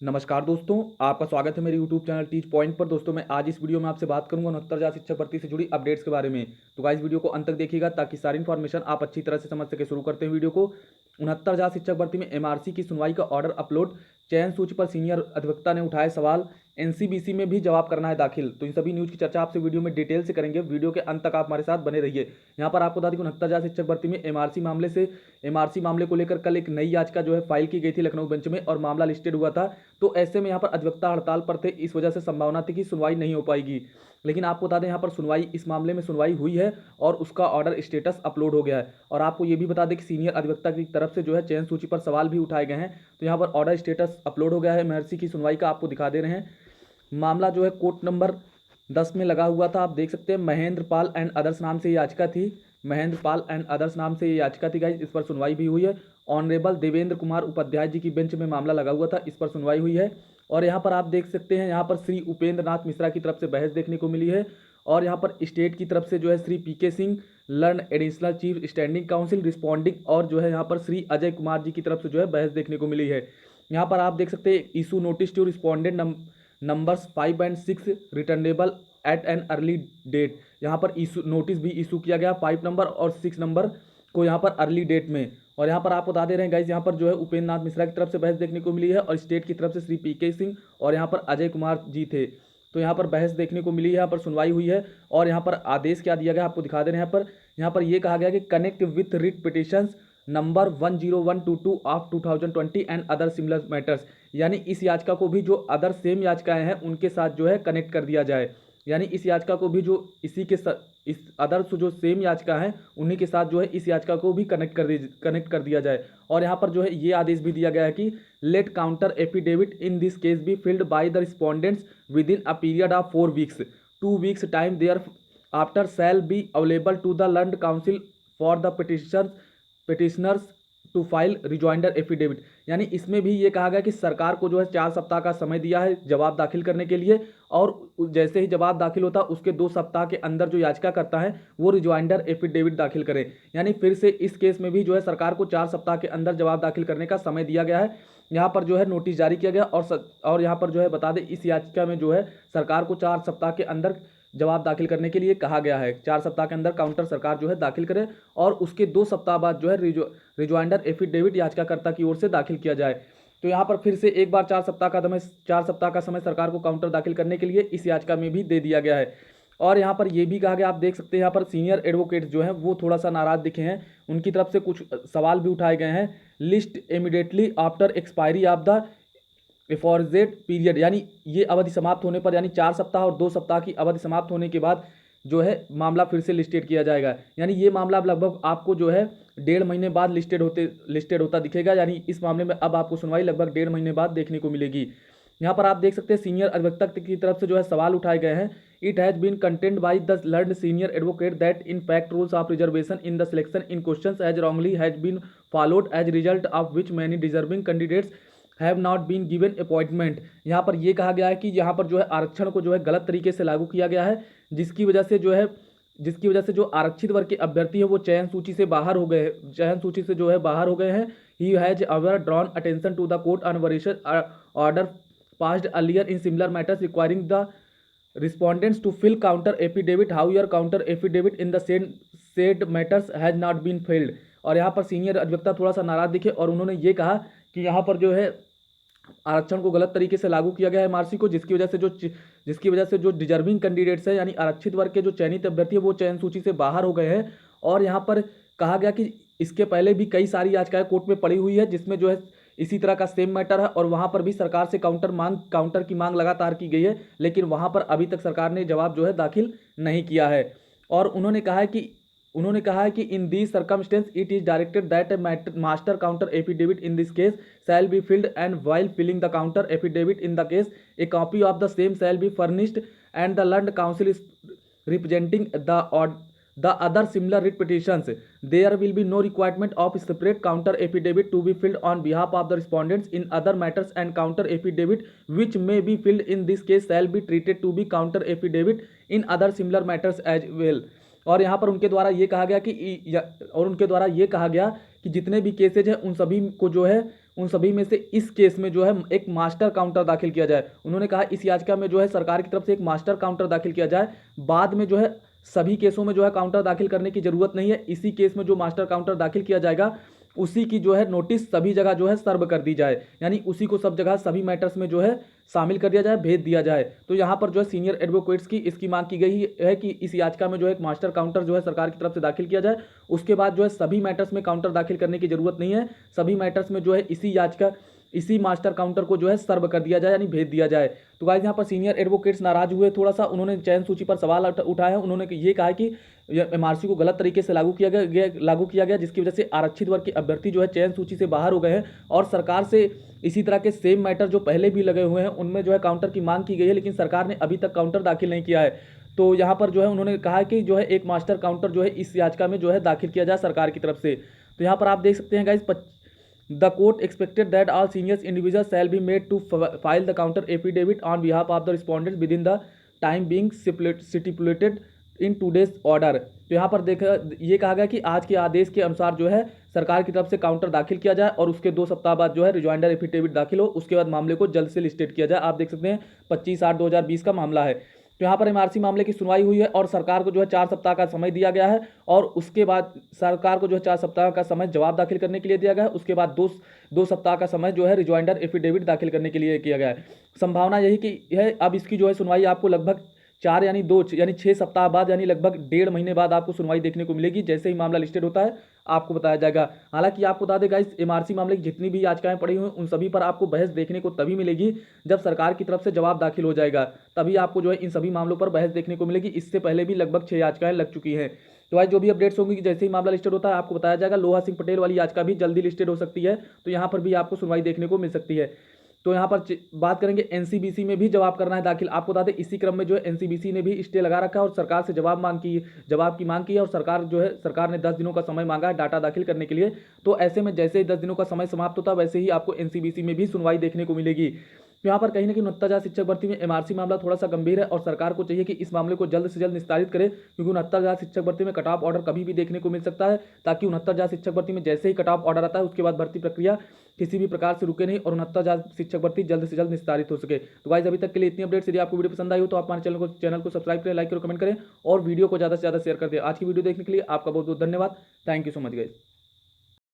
नमस्कार दोस्तों, आपका स्वागत है मेरे YouTube चैनल टीच पॉइंट पर। दोस्तों मैं आज इस वीडियो में आपसे बात करूंगा 69,000 शिक्षक भर्ती से जुड़ी अपडेट्स के बारे में। तो गाइस वीडियो को अंत तक देखिएगा ताकि सारी इन्फॉर्मेशन आप अच्छी तरह से समझ सके। शुरू करते हैं वीडियो को। 69,000 शिक्षक भर्ती में एमआरसी की सुनवाई का ऑर्डर अपलोड। चयन सूची पर सीनियर अधिवक्ता ने उठाए सवाल। एनसीबीसी में भी जवाब करना है दाखिल। तो इन सभी न्यूज़ की चर्चा आपसे वीडियो में डिटेल से करेंगे। वीडियो के अंत तक आप हमारे साथ बने रहिए। यहाँ पर आपको बता दें कि 69,000 शिक्षक भर्ती में एमआरसी मामले को लेकर कल एक नई याचिका जो है फाइल की गई थी लखनऊ बेंच में, और मामला लिस्टेड हुआ था। तो ऐसे में यहाँ पर अधिवक्ता हड़ताल पर थे, इस वजह से संभावना थी कि सुनवाई नहीं हो पाएगी। लेकिन आपको बता दें यहाँ पर इस मामले में सुनवाई हुई है और उसका ऑर्डर स्टेटस अपलोड हो गया है। और आपको ये भी बता दें कि सीनियर अधिवक्ता की तरफ से जो है चयन सूची पर सवाल भी उठाए गए हैं। तो यहाँ पर ऑर्डर स्टेटस अपलोड हो गया है। एमआरसी की सुनवाई का आपको दिखा दे रहे हैं। मामला जो है कोर्ट नंबर 10 में लगा हुआ था। आप देख सकते हैं महेंद्र पाल एंड अदर्स नाम से ये याचिका थी। महेंद्र पाल एंड अदर्स नाम से ये याचिका थी गाइस। इस पर सुनवाई भी हुई है। ऑनरेबल देवेंद्र कुमार उपाध्याय जी की बेंच में मामला लगा हुआ था, इस पर सुनवाई हुई है। और यहाँ पर आप देख सकते हैं, यहाँ पर श्री उपेंद्र नाथ मिश्रा की तरफ से बहस देखने को मिली है। और यहाँ पर स्टेट की तरफ से जो है Shri PK Singh learned additional chief standing counsel responding, और जो है यहाँ पर श्री अजय कुमार जी की तरफ से जो है बहस देखने को मिली है। यहाँ पर आप देख सकते हैं issue notice to respondent numbers 5 and 6 returnable at an early date. यहाँ पर नोटिस भी इशू किया गया 5 नंबर और 6 नंबर को यहाँ पर अर्ली डेट में। और यहाँ पर आप बता दे रहे हैं गाइज, यहाँ पर जो है उपेंद्र नाथ मिश्रा की तरफ से बहस देखने को मिली है और स्टेट की तरफ से श्री पीके सिंह और यहाँ पर अजय कुमार जी थे। तो यहाँ पर बहस देखने को मिली है, यहाँ पर सुनवाई हुई है। और यहाँ पर आदेश क्या दिया गया आपको दिखा दे रहे हैं। यहाँ पर ये कहा गया कि connect with writ petitions number 10122 of 2020 and other similar matters. यानी इस याचिका को भी जो अदर सेम याचिकाएं हैं उनके साथ जो है कनेक्ट कर दिया जाए। यानी इस याचिका को भी जो इस अदर जो सेम याचिका है उन्हीं के साथ जो है इस याचिका को भी कनेक्ट कर दिया जाए। और यहाँ पर जो है ये आदेश भी दिया गया है कि let counter affidavit in this case be filed by the respondents within a period of 4 weeks 2 weeks time thereafter shall be available to the learned counsel for the petitioners to file rejoinder affidavit. यानी इसमें भी ये कहा गया कि सरकार को जो है 4 सप्ताह का समय दिया है जवाब दाखिल करने के लिए, और जैसे ही जवाब दाखिल होता है उसके 2 सप्ताह के अंदर जो याचिका करता है वो रिजॉइंडर एफिडेविट दाखिल करे। यानी फिर से इस केस में भी जो है सरकार को 4 सप्ताह के अंदर जवाब दाखिल करने का समय दिया गया है। यहाँ पर जो है नोटिस जारी किया गया और यहाँ पर जो है बता दें इस याचिका में जो है सरकार को 4 सप्ताह के अंदर जवाब दाखिल करने के लिए कहा गया है। 4 सप्ताह के अंदर काउंटर सरकार जो है दाखिल करे और उसके 2 सप्ताह बाद जो है रिजॉइंडर एफिडेविट याचिकाकर्ता की ओर से दाखिल किया जाए। तो यहाँ पर फिर से एक बार 4 सप्ताह का समय सरकार को काउंटर दाखिल करने के लिए इस याचिका में भी दे दिया गया है। और यहाँ पर ये भी कहा गया, आप देख सकते हैं यहाँ पर सीनियर एडवोकेट जो हैं वो थोड़ा सा नाराज दिखे हैं। उनकी तरफ से कुछ सवाल भी उठाए गए हैं। List immediately after expiry of the aforesaid period. यानी ये अवधि समाप्त होने पर, यानी 4 सप्ताह और 2 सप्ताह की अवधि समाप्त होने के बाद जो है मामला फिर से लिस्टेड किया जाएगा। यानी ये मामला लगभग आपको जो है 1.5 महीने बाद लिस्टेड होता दिखेगा। यानी इस मामले में अब आपको सुनवाई लगभग 1.5 महीने बाद देखने को मिलेगी। यहाँ पर आप देख सकते हैं सीनियर अधिवक्ता की तरफ से जो है सवाल उठाए गए हैं। It has been contended by the learned senior advocate that in fact rules of reservation in the selection in questions as wrongly has been followed as result of which many deserving candidates have not been given appointment. यहाँ पर यह कहा गया है कि यहाँ पर जो है आरक्षण को जो है गलत तरीके से लागू किया गया है, जिसकी वजह से जो आरक्षित वर्ग के अभ्यर्थी है वो चयन सूची से जो है बाहर हो गए हैं। He has our drawn attention to the court on variation order passed earlier in similar matters requiring the respondents to file counter affidavit. How your counter affidavit in the said matters has not been filed. और यहाँ पर senior अधिवक्ता थोड़ा सा नाराज दिखे और उन्होंने ये कहा कि यहाँ पर जो है आरक्षण को गलत तरीके से लागू किया गया है एमआरसी को, जिसकी वजह से जो डिजर्विंग कैंडिडेट्स है यानी आरक्षित वर्ग के जो चयनित अभ्यर्थी है वो चयन सूची से बाहर हो गए हैं। और यहाँ पर कहा गया कि इसके पहले भी कई सारी याचिकाएं कोर्ट में पड़ी हुई है जिसमें जो है इसी तरह का सेम मैटर है, और वहाँ पर भी सरकार से काउंटर की मांग लगातार की गई है, लेकिन वहाँ पर अभी तक सरकार ने जवाब जो है दाखिल नहीं किया है। और उन्होंने कहा है कि in these circumstances it is directed that a master counter affidavit in this case shall be filed and while filing the counter affidavit in the case a copy of the same shall be furnished and the learned counsel is representing the other similar writ petitions. There will be no requirement of separate counter affidavit to be filled on behalf of the respondents in other matters, and counter affidavit which may be filled in this case shall be treated to be counter affidavit in other similar matters as well. और यहाँ पर उनके द्वारा ये कहा गया कि जितने भी केसेज हैं उन सभी को जो है उन सभी में से इस केस में जो है एक मास्टर काउंटर दाखिल किया जाए। उन्होंने कहा इस याचिका में जो है सरकार की तरफ से एक मास्टर काउंटर दाखिल किया जाए, बाद में जो है सभी केसों में जो है काउंटर दाखिल करने की जरूरत नहीं है। इसी केस में जो मास्टर काउंटर दाखिल किया जाएगा उसी की जो है नोटिस सभी जगह जो है सर्व कर दी जाए, यानी उसी को सब जगह सभी मैटर्स में जो है शामिल कर दिया जाए, भेज दिया जाए। तो यहाँ पर जो है सीनियर एडवोकेट्स की इसकी मांग की गई है कि इस याचिका में जो है एक मास्टर काउंटर जो है सरकार की तरफ से दाखिल किया जाए। उसके बाद जो है सभी मैटर्स में काउंटर दाखिल करने की जरूरत नहीं है, सभी मैटर्स में जो है इसी मास्टर काउंटर को जो है सर्व कर दिया जाए, यानी भेज दिया जाए। तो गाइस यहाँ पर सीनियर एडवोकेट्स नाराज हुए थोड़ा सा, उन्होंने चयन सूची पर सवाल उठाए हैं। उन्होंने ये कहा कि एमआरसी को गलत तरीके से लागू किया गया, जिसकी वजह से आरक्षित वर्ग के अभ्यर्थी जो है चयन सूची से बाहर हो गए हैं और सरकार से इसी तरह के सेम मैटर जो पहले भी लगे हुए हैं उनमें जो है काउंटर की मांग की गई है, लेकिन सरकार ने अभी तक काउंटर दाखिल नहीं किया है। तो यहाँ पर जो है उन्होंने कहा कि जो है एक मास्टर काउंटर जो है इस याचिका में जो है दाखिल किया जाए सरकार की तरफ से। तो यहाँ पर आप देख सकते हैं guys, The court expected that all senior individuals shall be made to file the counter affidavit on behalf of the respondents within the time being stipulated in today's order। तो यहाँ पर देखा ये कहा गया कि आज के आदेश के अनुसार जो है सरकार की तरफ से काउंटर दाखिल किया जाए और उसके 2 सप्ताह बाद जो है रिजॉइंडर एफिडेविट दाखिल हो, उसके बाद मामले को जल्द से लिस्टेड किया जाए। आप देख सकते हैं 25/8/2020 का मामला है। तो यहाँ पर एमआरसी मामले की सुनवाई हुई है और सरकार को जो है 4 सप्ताह का समय दिया गया है और उसके बाद सरकार को जो है 4 सप्ताह का समय जवाब दाखिल करने के लिए दिया गया है। उसके बाद दो सप्ताह का समय जो है रिजॉइंडर एफिडेविट दाखिल करने के लिए किया गया है। संभावना यही कि है अब इसकी जो है सुनवाई आपको लगभग 4 यानी 6 सप्ताह बाद, यानी लगभग 1.5 महीने बाद आपको सुनवाई देखने को मिलेगी। जैसे ही मामला लिस्टेड होता है आपको बताया जाएगा। हालांकि आपको बता देगा इस एमआरसी मामले की जितनी भी याचिकाएं पड़ी हुई उन सभी पर आपको बहस देखने को तभी मिलेगी जब सरकार की तरफ से जवाब दाखिल हो जाएगा, तभी आपको जो है इन सभी मामलों पर बहस देखने को मिलेगी। इससे पहले भी लगभग 6 याचिकाएं लग चुकी हैं। तो आज जो भी अपडेट्स होंगी कि जैसे ही मामला लिस्टेड होता है आपको बताया जाएगा। लोहा सिंह पटेल वाली याचिका भी जल्दी लिस्टेड हो सकती है, तो यहाँ पर भी आपको सुनवाई देखने को मिल सकती है। तो यहाँ पर बात करेंगे एनसीबीसी में भी जवाब करना है दाखिल। आपको बता दें इसी क्रम में जो है एनसीबीसी ने भी स्टे लगा रखा है और सरकार से जवाब की मांग की है और सरकार ने 10 दिनों का समय मांगा है डाटा दाखिल करने के लिए। तो ऐसे में जैसे ही 10 दिनों का समय समाप्त होता है वैसे ही आपको एनसीबीसी में भी सुनवाई देखने को मिलेगी। तो यहाँ पर कहीं ना कहीं 69,000 शिक्षक भर्ती में एमआरसी मामला थोड़ा सा गंभीर है और सरकार को चाहिए कि इस मामले को जल्द से जल्द निस्तारित करे, क्योंकि 69,000 शिक्षक भर्ती में कट ऑफ ऑर्डर कभी भी देखने को मिल सकता है, ताकि 69,000 शिक्षक भर्ती में जैसे ही कट ऑफ ऑर्डर आता है उसके बाद भर्ती प्रक्रिया किसी भी प्रकार से रुके नहीं और 69,000 शिक्षक भर्ती जल्द से जल्द निस्तारित हो सके। तो गाइस अभी तक के लिए इतनी अपडेट्स। यदि आपको वीडियो पसंद आई हो तो आप हमारे चैनल को सब्सक्राइब करें, लाइक करें, कमेंट करें और वीडियो को ज़्यादा से ज़्यादा शेयर कर दें। आज की वीडियो देखने के लिए आपका बहुत बहुत धन्यवाद। Thank you so much guys.